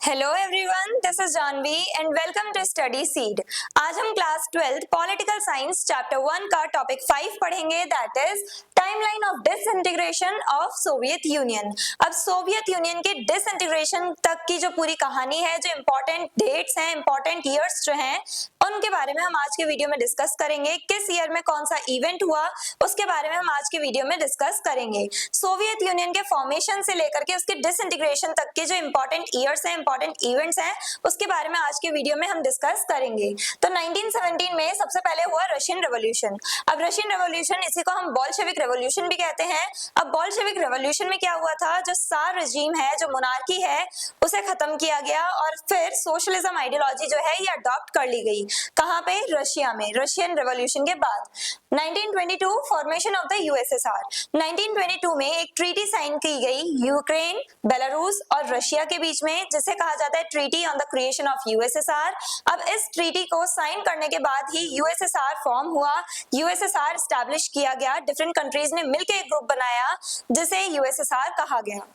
Hello everyone, this is Janvi and welcome to study seed. आज हम class 12th political science chapter 1 का topic 5 पढ़ेंगे, that is timeline of disintegration of Soviet union. अब Soviet union के disintegration तक की जो पूरी कहानी है, जो इंपॉर्टेंट डेट्स हैं, इंपॉर्टेंट ईयर्स जो हैं, उनके बारे में हम आज के वीडियो में डिस्कस करेंगे। किस ईयर में कौन सा इवेंट हुआ, उसके बारे में हम आज के वीडियो में डिस्कस करेंगे। सोवियत यूनियन के फॉर्मेशन से लेकर के उसके डिसइंटीग्रेशन तक के जो इंपॉर्टेंट ईयर्स हैं, इंपॉर्टेंट इवेंट्स हैं, उसके बारे में आज के वीडियो में हम डिस्कस करेंगे। तो 1917 में सबसे पहले हुआ रशियन रेवोल्यूशन। अब रशियन रेवोल्यूशन, इसी को हम बोल्शेविक रेवोल्यूशन भी कहते हैं। अब बोल्शेविक रेवोल्यूशन में क्या हुआ था, जो सार रजीम है, जो मोनार्की है, उसे खत्म किया गया और फिर सोशलिज्म आइडियोलॉजी जो है ये अडॉप्ट कर ली गई। कहां पे? रशिया में, रशियन रेवोल्यूशन के बाद। 1922 फॉर्मेशन ऑफ द यूएसएसआर। 1922 में एक ट्रीटी साइन की गई यूक्रेन, बेलारूस और रशिया के बीच में, जिसे कहा जाता है treaty on the creation of USSR. अब इस ट्रीटी को साइन करने के बाद ही यूएसएसआर फॉर्म हुआ, यूएसएसआर एस्टैब्लिश किया गया। डिफरेंट कंट्रीज ने मिलकर एक ग्रुप बनाया जिसे यूएसएसआर कहा गया।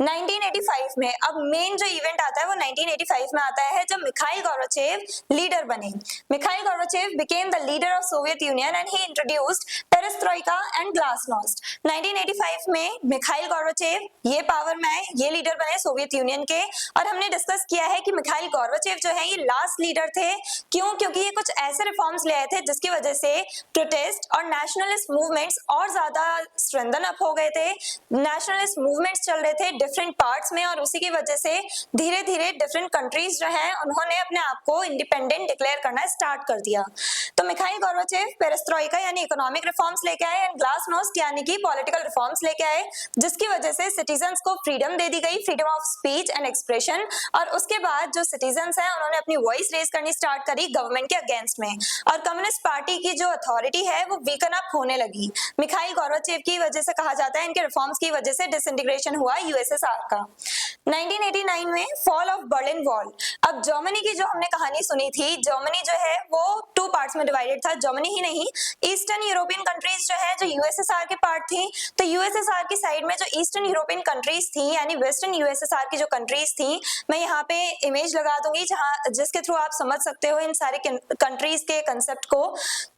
1985 में अब मेन जो इवेंट आता है वो 1985 में आता है, जब मिखाइल गोर्बाचेव लीडर बने। Mikhail Gorbachev became the leader of Soviet Union and he introduced perestroika and glasnost। 1985 में मिखाइल गोर्बाचेव ये पावर में आए, ये लीडर बने सोवियत यूनियन के। और हमने डिस्कस किया है कि मिखाइल गोर्बाचेव जो है ये लास्ट लीडर थे। क्यों? क्योंकि ये कुछ ऐसे रिफॉर्म्स ले आए थे जिसकी वजह से प्रोटेस्ट और नेशनलिस्ट मूवमेंट्स और ज्यादा स्ट्रेंथन अप हो गए थे। नेशनलिस्ट मूवमेंट्स चल रहे थे डिफरेंट पार्ट्स में और उसी की वजह से धीरे धीरे डिफरेंट कंट्रीज जो है उन्होंने अपने आप को इंडिपेंडेंट डिक्लेयर करना स्टार्ट कर दिया। तो मिखाइल गोर्बाचेव पेरेस्ट्रोइका यानी इकोनॉमिक रिफॉर्म्स लेके आए एंड ग्लासनोस्ट यानी कि पॉलिटिकल रिफॉर्म्स लेके आए, जिसकी वजह से सिटीजन्स को फ्रीडम दे दी गई, freedom of speech and expression. और उसके बाद जो सिटीजन्स हैं उन्होंने अपनी वॉइस रेज करनी स्टार्ट करी गवर्नमेंट के अगेंस्ट में, और कम्युनिस्ट पार्टी की जो अथॉरिटी है वो वीकन अप होने लगी। मिखाइल गोर्बाचेव की वजह से कहा जाता है, इनके रिफॉर्म्स की वजह से डिसइंटीग्रेशन हुआ यूएसएसआर का। 1989 में फॉल ऑफ बर्लिन वॉल। अब जर्मनी की जो हमने कहानी सुनी थी, जर्मनी जो है वो टू पार्ट्स में डिवाइडेड था। जर्मनी ही नहीं, ईस्टर्न यूरोपियन कंट्रीज जो है, जो यूएसएसआर के पार्ट थी, तो यूएसएसआर की साइड में जो ईस्टर्न यूरोपियन कंट्रीज थी यानी वेस्टर्न यूएसएसआर की जो कंट्रीज थी, मैं यहाँ पे इमेज लगा दूंगी जहां जिसके थ्रू आप समझ सकते हो इन सारे कंट्रीज के कंसेप्ट को।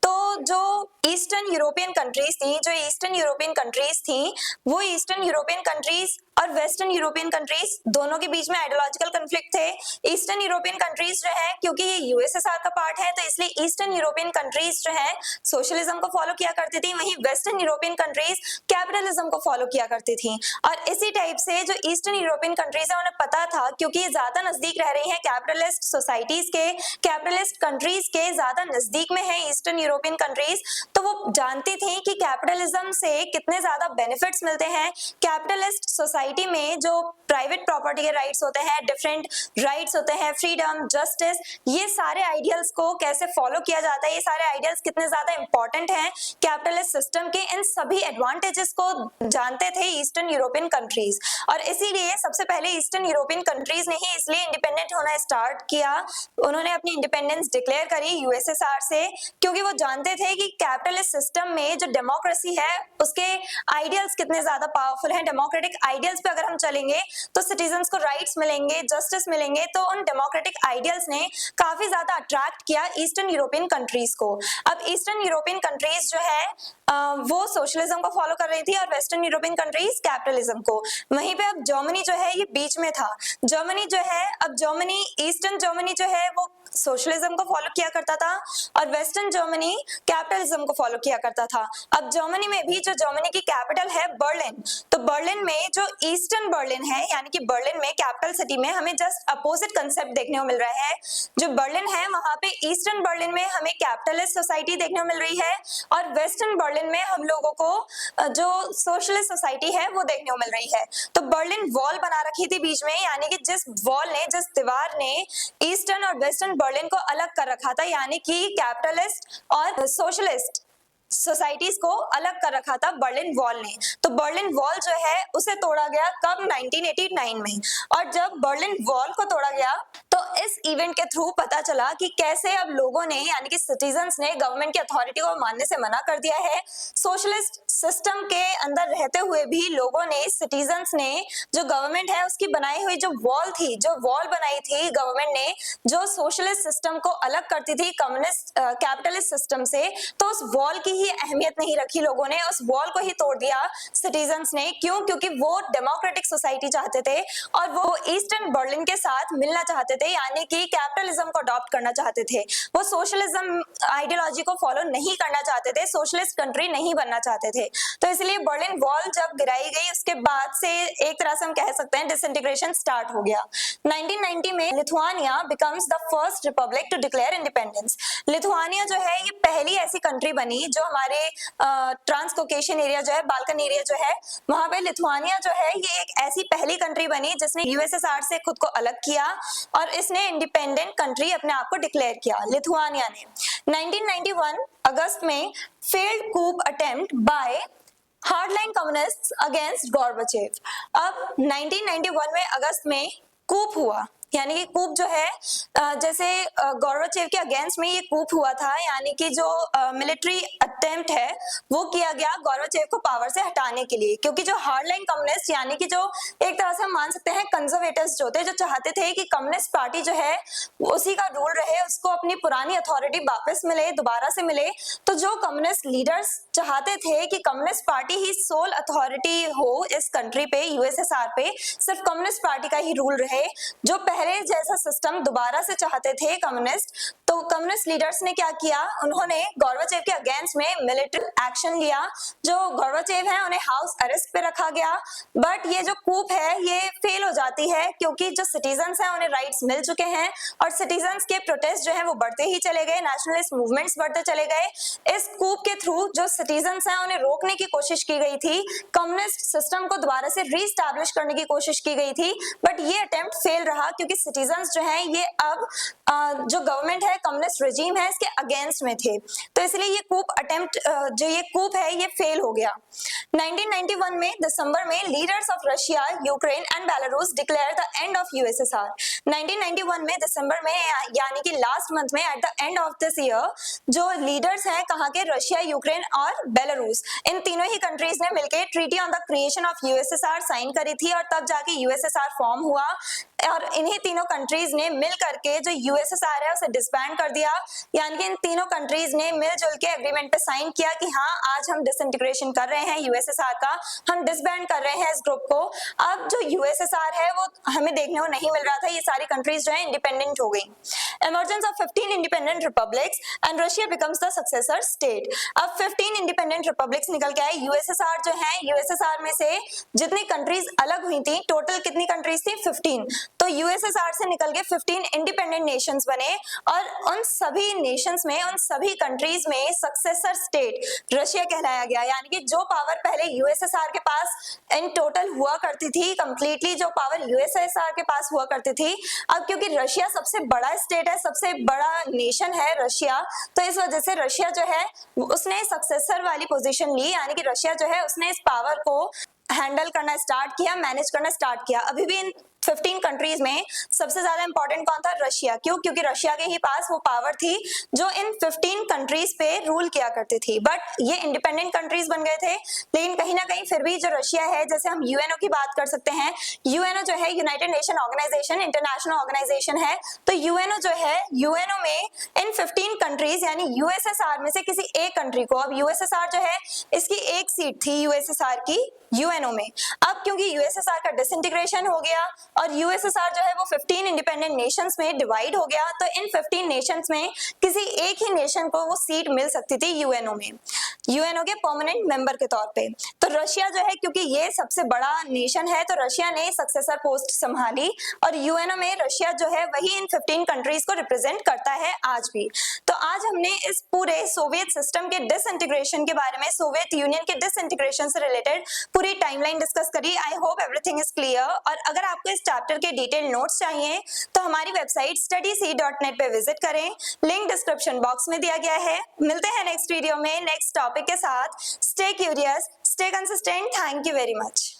तो जो ईस्टर्न यूरोपियन कंट्रीज थी, जो ईस्टर्न यूरोपियन कंट्रीज थी, वो ईस्टर्न यूरोपियन कंट्रीज और वेस्टर्न यूरोपियन कंट्रीज दोनों के बीच में आइडियोलॉजिकल कॉन्फ्लिक्ट थे। ईस्टर्न यूरोपियन कंट्रीज जो है, क्योंकि ये यूएसएसआर का पार्ट है, तो इसलिए ईस्टर्न यूरोपियन कंट्रीज जो है सोशलिज्म को फॉलो किया करती थी, वहीं वेस्टर्न यूरोपियन कंट्रीज कैपिटलिज्म को फॉलो किया करती थी। और इसी टाइप से जो ईस्टर्न यूरोपियन कंट्रीज है उन्हें पता था, क्योंकि ये ज्यादा नजदीक रह रही है कैपिटलिस्ट सोसाइटीज के, कैपिटलिस्ट कंट्रीज के ज्यादा नजदीक में है ईस्टर्न यूरोपियन कंट्रीज, तो वो जानती थी कि कैपिटलिज्म से कितने ज्यादा बेनिफिट्स मिलते हैं। कैपिटलिस्ट सोसाइटी में जो प्राइवेट प्रॉपर्टी के राइट्स होते हैं, डिफरेंट राइट्स होते हैं, फ्रीडम, जस्टिस, ये सारे आइडियल्स को कैसे फॉलो किया जाता है, ये सारे आइडियल्स कितने ज्यादा इंपॉर्टेंट हैं कैपिटलिस्ट सिस्टम के, इन सभी एडवांटेजेस को जानते थे ईस्टर्न यूरोपियन कंट्रीज। और इसीलिए सबसे पहले ईस्टर्न यूरोपियन कंट्रीज ने ही इसलिए इंडिपेंडेंट होना स्टार्ट किया, उन्होंने अपनी इंडिपेंडेंस डिक्लेयर करी यूएसएसआर से, क्योंकि वो जानते थे कि कैपिटलिस्ट सिस्टम में जो डेमोक्रेसी है उसके आइडियल्स कितने ज्यादा पावरफुल हैं। डेमोक्रेटिक आइडियल्स पे अगर हम चलेंगे तो सिटीजन्स को राइट्स मिलेंगे, जस्टिस मिलेंगे, तो उन डेमोक्रेटिक आइडियल्स ने काफी ज्यादा अट्रैक्ट किया ईस्टर्न यूरोपियन कंट्रीज को। अब ईस्टर्न यूरोपियन कंट्रीज जो है वो सोशलिज्म को फॉलो कर रही थी और वेस्टर्न यूरोपियन कंट्रीज कैपिटलिज्म को। वहीं पे अब जर्मनी जो है ये बीच में था। जर्मनी जो है, अब जर्मनी, ईस्टर्न जर्मनी जो है वो सोशलिज्म को फॉलो किया करता था और वेस्टर्न जर्मनी कैपिटलिज्म को फॉलो किया करता था। अब जर्मनी में भी जो जर्मनी की कैपिटल है बर्लिन, तो बर्लिन में जो ईस्टर्न बर्लिन है यानी कि बर्लिन में कैपिटल सिटी में हमें जस्ट अपोजिट कंसेप्ट देखने को मिल रहा है। जो बर्लिन है वहां पे ईस्टर्न बर्लिन में हमें कैपिटलिस्ट सोसाइटी देखने को मिल रही है और वेस्टर्न बर्लिन में हम लोगों को जो सोशलिस्ट सोसाइटी है वो देखने को मिल रही है। तो बर्लिन वॉल बना रखी थी बीच में, यानी कि जिस वॉल ने, जिस दीवार ने ईस्टर्न और वेस्टर्न बर्लिन को अलग कर रखा था, यानी कि कैपिटलिस्ट और सोशलिस्ट सोसाइटीज को अलग कर रखा था बर्लिन वॉल ने। तो बर्लिन वॉल जो है उसे तोड़ा गया कब? 1989 में। और जब बर्लिन वॉल को तोड़ा गया तो इस इवेंट के थ्रू पता चला कि कैसे अब लोगों ने यानी कि सिटीजन्स ने गवर्नमेंट की अथॉरिटी को मानने से मना कर दिया है। सोशलिस्ट सिस्टम के अंदर रहते हुए भी लोगों ने, सिटीजन्स ने जो गवर्नमेंट है उसकी बनाई हुई जो वॉल थी, जो वॉल बनाई थी गवर्नमेंट ने, जो सोशलिस्ट सिस्टम को अलग करती थी कम्युनिस्ट कैपिटलिस्ट सिस्टम से, तो उस वॉल की ही अहमियत नहीं रखी लोगों ने, उस वॉल को ही तोड़ दिया सिटीजन्स ने। क्यों? क्योंकि वो डेमोक्रेटिक सोसाइटी चाहते थे और वो ईस्टर्न बर्लिन के साथ मिलना चाहते थे, यानी कि कैपिटलिज्म को अडॉप्ट करना चाहते थे। वो सोशलिज्म आइडियोलॉजी को फॉलो नहीं करना चाहते थे, सोशलिस्ट कंट्री नहीं बनना चाहते थे। तो इसलिए बर्लिन वॉल जब गिराई गई उसके बाद से एक तरह से हम कह सकते हैं डिसइंटीग्रेशन स्टार्ट हो गया। 1990 में Lithuania becomes the first republic to declare independence. Lithuania जो है ये पहली ऐसी कंट्री बनी जो हमारे ट्रांस कोकेशियन एरिया जो है, बाल्कन एरिया जो है, वहां पे लिथुआनिया जो है ये एक ऐसी पहली कंट्री बनी जिसने यूएसएसआर से खुद को अलग किया और इसने इंडिपेंडेंट कंट्री अपने आप को डिक्लेयर किया, लिथुआनिया ने। 1991 अगस्त में failed coup attempt by hardline communists against Gorbachev. अब 1991 में अगस्त में कूप हुआ, यानी कि कूप जो है जैसे गोर्बाचेव के अगेंस्ट में ये कूप हुआ था, यानी कि जो मिलिट्री अटेम्प्ट है वो किया गया गोर्बाचेव को पावर से हटाने के लिए। क्योंकि जो हार्डलाइन कम्युनिस्ट यानी कि जो एक तरह से हम मान सकते हैं कंजर्वेटिव्स जो थे, जो चाहते थे कि कम्युनिस्ट पार्टी जो है उसी का रूल रहे, उसको अपनी पुरानी अथॉरिटी वापस मिले, दोबारा से मिले। तो जो कम्युनिस्ट लीडर्स चाहते थे कि कम्युनिस्ट पार्टी ही सोल अथॉरिटी हो इस कंट्री पे, यूएसएसआर पे सिर्फ कम्युनिस्ट पार्टी का ही रूल रहे, जो पहले जैसा सिस्टम दोबारा से चाहते थे कम्युनिस्ट। तो कम्युनिस्ट लीडर्स ने क्या किया, उन्होंने गोर्बाचेव के अगेंस्ट में मिलिट्री एक्शन लिया। जो गोर्बाचेव है उन्हें हाउस अरेस्ट पे रखा गया। बट ये जो कूप है ये फेल हो जाती है क्योंकि जो सिटीजन्स हैं उन्हें राइट्स मिल चुके हैं और सिटीजन्स के प्रोटेस्ट जो है वो बढ़ते ही चले गए, नेशनलिस्ट मूवमेंट्स बढ़ते चले गए। इस कूप के थ्रू जो सिटीजन्स हैं उन्हें रोकने की कोशिश की गई थी, कम्युनिस्ट सिस्टम को दोबारा से रीस्टैब्लिश करने की कोशिश की गई थी। बट ये अटेम्प्ट फेल रहा क्योंकि सिटीजन्स जो हैं ये अब जो गवर्नमेंट है, कम्युनिस्ट रेजिम है, इसके अगेंस्ट में थे। तो इसलिए ये कूप अटेम्प्ट जो ये कूप है ये फेल हो गया। 1991 में दिसंबर में leaders of Russia, Ukraine and Belarus declare the end of USSR. 1991 में दिसंबर में यानी कि लास्ट मंथ में at the end of this year जो लीडर्स हैं कहाँ के, रशिया, यूक्रेन और बेलारूस, इन तीनों ही कंट्रीज ने मिलकर treaty on the creation of USSR sign करी थी और तब जाके यूएसएसआर फॉर्म हुआ। और इन्हीं तीनों कंट्रीज ने मिल करके जो यूएसएसआर है उसे डिसबैंड कर दिया, यानी कि इन तीनों कंट्रीज ने मिलजुल के एग्रीमेंट पे साइन किया कि हाँ आज हम डिसइंटीग्रेशन कर रहे हैं यूएसएसआर का, हम डिसबैंड कर रहे हैं इस ग्रुप को। अब जो यूएसएसआर है वो हमें देखने को नहीं मिल रहा था, ये सारी कंट्रीज जो है इंडिपेंडेंट हो गई। Emergence of 15 independent republics and Russia becomes the successor state. अब 15 इंडिपेंडेंट रिपब्लिक्स निकल के आए। यूएसएसआर जो है, यूएसएसआर में से जितनी कंट्रीज अलग हुई थी, टोटल कितनी कंट्रीज थी? 15। तो यूएसएसआर से निकल के 15 इंडिपेंडेंट नेशंस बने और उन सभी नेशंस में, उन सभी कंट्रीज में सक्सेसर स्टेट रशिया कहलाया गया। यानी कि जो पावर पहले यूएसएसआर के पास इन टोटल हुआ करती थी, कंप्लीटली जो पावर यूएसएसआर के पास हुआ करती थी, अब क्योंकि रशिया सबसे बड़ा स्टेट है, सबसे बड़ा नेशन है रशिया, तो इस वजह से रशिया जो है उसने सक्सेसर वाली पोजीशन ली, यानी कि रशिया जो है उसने इस पावर को हैंडल करना स्टार्ट किया, मैनेज करना स्टार्ट किया। अभी भी इन 15 कंट्रीज में सबसे ज्यादा इंपॉर्टेंट कौन था? रशिया। क्यों? क्योंकि रशिया के ही पास वो पावर थी जो इन 15 कंट्रीज पे रूल किया करती थी। बट ये इंडिपेंडेंट कंट्रीज बन गए थे, लेकिन कहीं ना कहीं फिर भी जो रशिया है, जैसे हम यूएनओ की बात कर सकते हैं, यूएनओ जो है united nation organization, international organization है, तो यूएनओ जो है, यूएनओ में इन 15 कंट्रीज यानी यूएसएसआर में से किसी एक कंट्री को, अब यूएसएसआर जो है इसकी एक सीट थी यूएसएसआर की यूएनओ में। अब क्योंकि यूएसएसआर का डिसइंटीग्रेशन हो गया और यूएसएसआर जो है वो 15 इंडिपेंडेंट नेशंस में डिवाइड हो गया, तो इन 15 नेशंस में किसी एक ही नेशन को वो सीट मिल सकती थी यूएनओ में, यूएनओ के परमानेंट मेंबर के तौर पे। तो रशिया जो है, क्योंकि ये सबसे बड़ा नेशन है, तो रशिया ने सक्सेसर पोस्ट संभाली और यूएनओ में रशिया जो है वही इन 15 कंट्रीज को रिप्रेजेंट करता है आज भी। तो आज हमने इस पूरे सोवियत सिस्टम के डिसइंटीग्रेशन के बारे में, सोवियत यूनियन के डिसइंटीग्रेशन से रिलेटेड पूरी टाइमलाइन डिस्कस करी। I hope everything is clear. और अगर आपको इस चैप्टर के डिटेल नोट्स चाहिए तो हमारी वेबसाइट studyseed.net पे विजिट करें, लिंक डिस्क्रिप्शन बॉक्स में दिया गया है। मिलते हैं नेक्स्ट वीडियो में नेक्स्ट टॉपिक टॉपिक के साथ. Stay curious, stay consistent. Thank you very much.